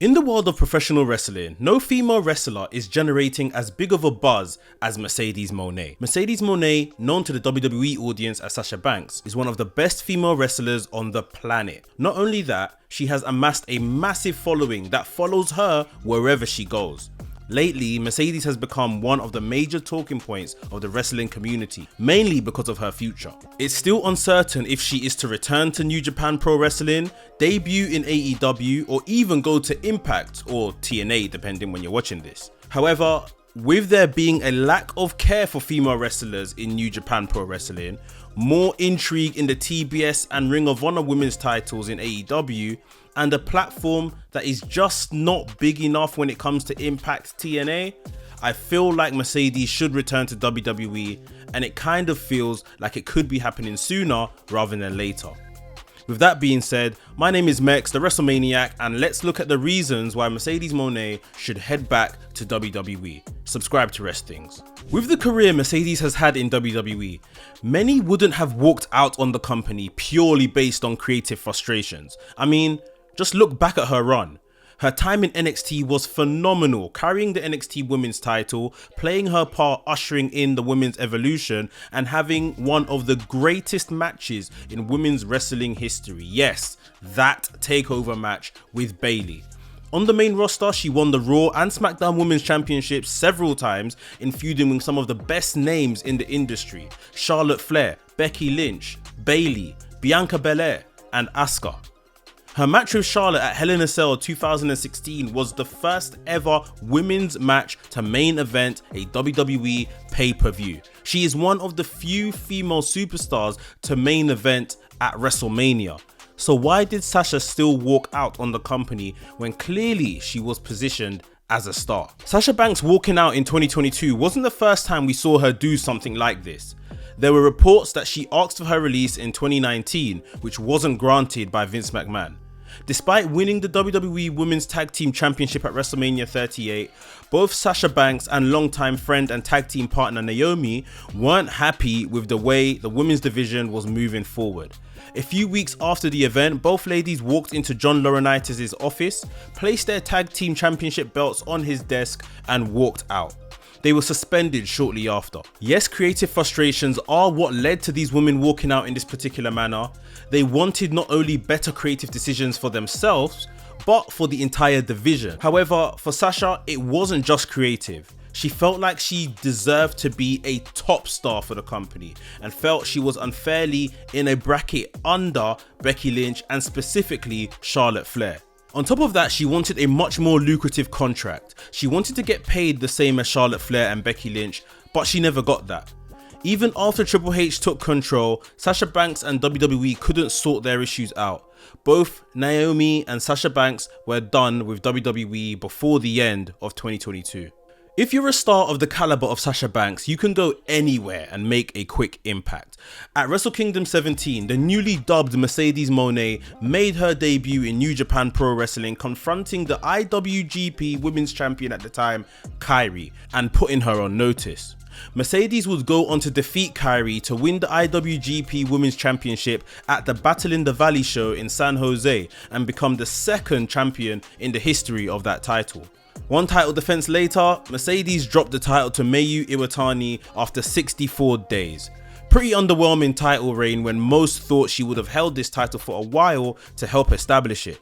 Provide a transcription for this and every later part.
In the world of professional wrestling, no female wrestler is generating as big of a buzz as Mercedes Mone. Mercedes Mone, known to the WWE audience as Sasha Banks, is one of the best female wrestlers on the planet. Not only that, she has amassed a massive following that follows her wherever she goes. Lately, Mercedes has become one of the major talking points of the wrestling community, mainly because of her future. It's still uncertain if she is to return to New Japan Pro Wrestling, debut in AEW, or even go to Impact or TNA depending when you're watching this. However, with there being a lack of care for female wrestlers in New Japan Pro Wrestling, more intrigue in the TBS and Ring of Honor women's titles in AEW, and a platform that is just not big enough when it comes to Impact TNA, I feel like Mercedes should return to WWE, and it kind of feels like it could be happening sooner rather than later. With that being said, my name is Mex, the WrestleManiac, and let's look at the reasons why Mercedes Mone should head back to WWE. Subscribe to WRESTHINGS. With the career Mercedes has had in WWE, many wouldn't have walked out on the company purely based on creative frustrations. I mean, just look back at her run. Her time in NXT was phenomenal, carrying the NXT Women's title, playing her part ushering in the women's evolution, and having one of the greatest matches in women's wrestling history. Yes, that takeover match with Bayley. On the main roster, she won the Raw and SmackDown Women's Championships several times in feuding with some of the best names in the industry: Charlotte Flair, Becky Lynch, Bayley, Bianca Belair, and Asuka. Her match with Charlotte at Hell in a Cell 2016 was the first ever women's match to main event a WWE pay-per-view. She is one of the few female superstars to main event at WrestleMania. So why did Sasha still walk out on the company when clearly she was positioned as a star? Sasha Banks walking out in 2022 wasn't the first time we saw her do something like this. There were reports that she asked for her release in 2019, which wasn't granted by Vince McMahon. Despite winning the WWE Women's Tag Team Championship at WrestleMania 38, both Sasha Banks and longtime friend and tag team partner Naomi weren't happy with the way the women's division was moving forward. A few weeks after the event, both ladies walked into John Laurinaitis' office, placed their tag team championship belts on his desk, and walked out. They were suspended shortly after. Yes, creative frustrations are what led to these women walking out in this particular manner. They wanted not only better creative decisions for themselves, but for the entire division. However, for Sasha, it wasn't just creative. She felt like she deserved to be a top star for the company and felt she was unfairly in a bracket under Becky Lynch and specifically Charlotte Flair. On top of that, she wanted a much more lucrative contract. She wanted to get paid the same as Charlotte Flair and Becky Lynch, but she never got that. Even after Triple H took control, Sasha Banks and WWE couldn't sort their issues out. Both Naomi and Sasha Banks were done with WWE before the end of 2022. If you're a star of the caliber of Sasha Banks, you can go anywhere and make a quick impact. At Wrestle Kingdom 17, the newly dubbed Mercedes Mone made her debut in New Japan Pro Wrestling, confronting the IWGP Women's Champion at the time, Kairi, and putting her on notice. Mercedes would go on to defeat Kairi to win the IWGP Women's Championship at the Battle in the Valley show in San Jose and become the second champion in the history of that title. One title defense later, Mercedes dropped the title to Mayu Iwatani after 64 days. Pretty underwhelming title reign when most thought she would have held this title for a while to help establish it.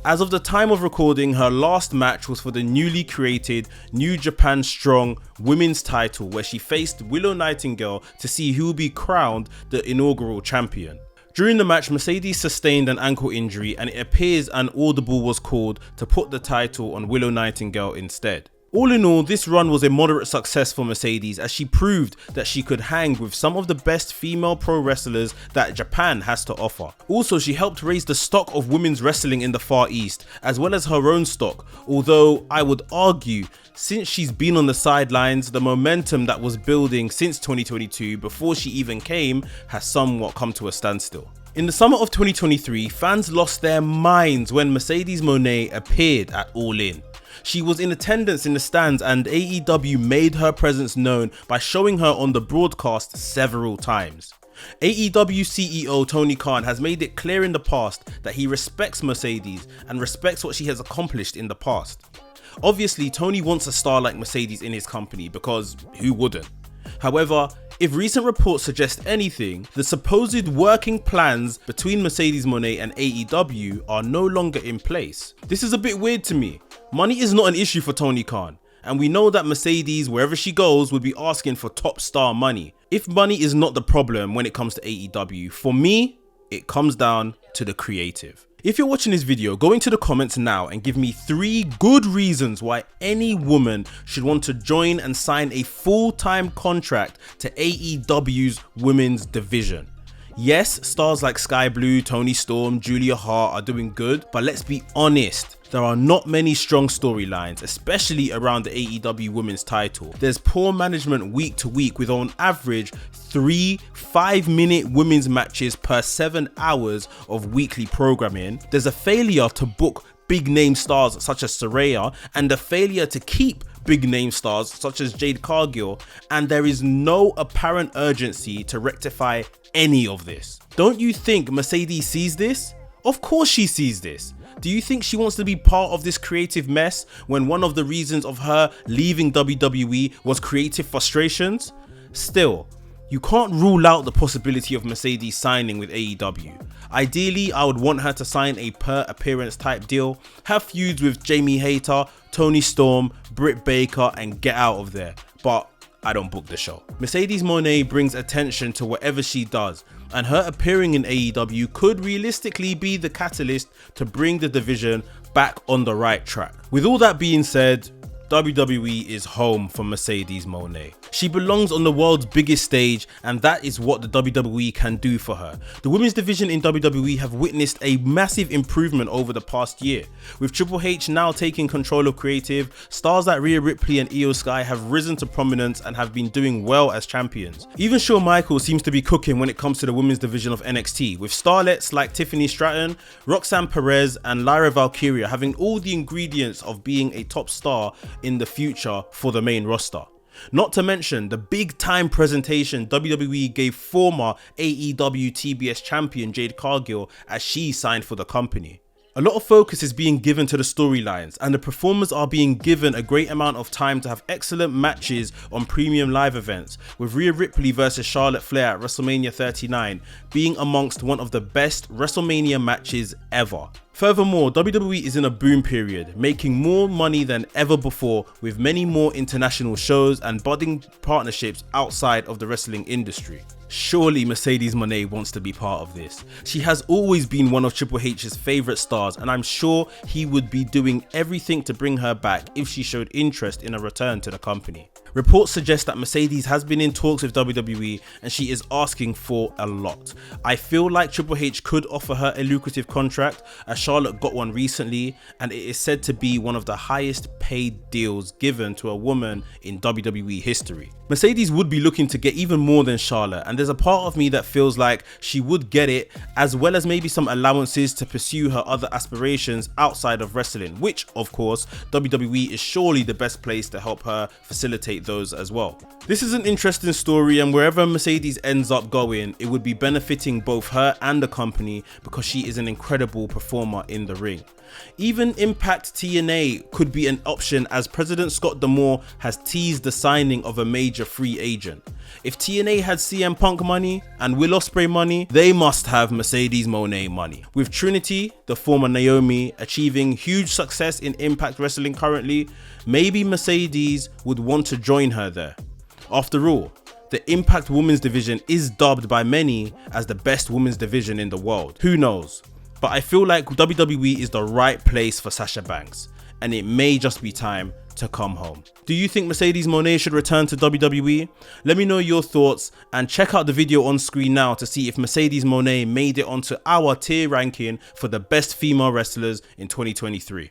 As of the time of recording, her last match was for the newly created New Japan Strong Women's title, where she faced Willow Nightingale to see who will be crowned the inaugural champion. During the match, Mercedes sustained an ankle injury and it appears an audible was called to put the title on Willow Nightingale instead. All in all, this run was a moderate success for Mercedes as she proved that she could hang with some of the best female pro wrestlers that Japan has to offer. Also, she helped raise the stock of women's wrestling in the Far East, as well as her own stock, although I would argue, since she's been on the sidelines, the momentum that was building since 2022 before she even came has somewhat come to a standstill. In the summer of 2023, fans lost their minds when Mercedes Mone appeared at All In. She was in attendance in the stands and AEW made her presence known by showing her on the broadcast several times. AEW CEO Tony Khan has made it clear in the past that he respects Mercedes and respects what she has accomplished in the past. Obviously, Tony wants a star like Mercedes in his company because who wouldn't? However, if recent reports suggest anything, the supposed working plans between Mercedes Mone and AEW are no longer in place. This is a bit weird to me. Money is not an issue for Tony Khan, and we know that Mercedes, wherever she goes, would be asking for top star money. If money is not the problem when it comes to AEW, for me, it comes down to the creative. If you're watching this video, go into the comments now and give me 3 good reasons why any woman should want to join and sign a full-time contract to AEW's women's division. Yes, stars like Sky Blue, Toni Storm, Julia Hart are doing good, but let's be honest, there are not many strong storylines, especially around the AEW women's title. There's poor management week to week with on average 3 5-minute women's matches per 7 hours of weekly programming. There's a failure to book big name stars such as Saraya and a failure to keep big name stars such as Jade Cargill, and there is no apparent urgency to rectify any of this. Don't you think Mercedes sees this? Of course she sees this. Do you think she wants to be part of this creative mess when one of the reasons of her leaving WWE was creative frustrations? Still, you can't rule out the possibility of Mercedes signing with AEW. Ideally, I would want her to sign a per appearance type deal, have feuds with Jamie Hayter, Toni Storm, Britt Baker, and get out of there. But I don't book the show. Mercedes Mone brings attention to whatever she does, and her appearing in AEW could realistically be the catalyst to bring the division back on the right track. With all that being said, WWE is home for Mercedes Mone. She belongs on the world's biggest stage, and that is what the WWE can do for her. The women's division in WWE have witnessed a massive improvement over the past year. With Triple H now taking control of creative, stars like Rhea Ripley and Io Sky have risen to prominence and have been doing well as champions. Even Shawn Michaels seems to be cooking when it comes to the women's division of NXT, with starlets like Tiffany Stratton, Roxanne Perez, and Lyra Valkyria having all the ingredients of being a top star in the future for the main roster. Not to mention the big time presentation WWE gave former AEW TBS champion Jade Cargill as she signed for the company. A lot of focus is being given to the storylines, and the performers are being given a great amount of time to have excellent matches on premium live events, with Rhea Ripley versus Charlotte Flair at WrestleMania 39 being amongst one of the best WrestleMania matches ever. Furthermore, WWE is in a boom period, making more money than ever before, with many more international shows and budding partnerships outside of the wrestling industry. Surely Mercedes Mone wants to be part of this. She has always been one of Triple H's favourite stars, and I'm sure he would be doing everything to bring her back if she showed interest in a return to the company. Reports suggest that Mercedes has been in talks with WWE and she is asking for a lot. I feel like Triple H could offer her a lucrative contract, as Charlotte got one recently, and it is said to be one of the highest paid deals given to a woman in WWE history. Mercedes would be looking to get even more than Charlotte, and there's a part of me that feels like she would get it, as well as maybe some allowances to pursue her other aspirations outside of wrestling, which of course WWE is surely the best place to help her facilitate those as well. This is an interesting story, and wherever Mercedes ends up going, it would be benefiting both her and the company because she is an incredible performer in the ring. Even Impact TNA could be an option, as President Scott D'Amore has teased the signing of a major free agent. If TNA had CM Punk money and Will Ospreay money, they must have Mercedes Mone money. With Trinity, the former Naomi, achieving huge success in Impact Wrestling currently, maybe Mercedes would want to join her there. After all, the Impact Women's Division is dubbed by many as the best women's division in the world. Who knows? But I feel like WWE is the right place for Sasha Banks, and it may just be time to come home. Do you think Mercedes Mone should return to WWE? Let me know your thoughts, and check out the video on screen now to see if Mercedes Mone made it onto our tier ranking for the best female wrestlers in 2023.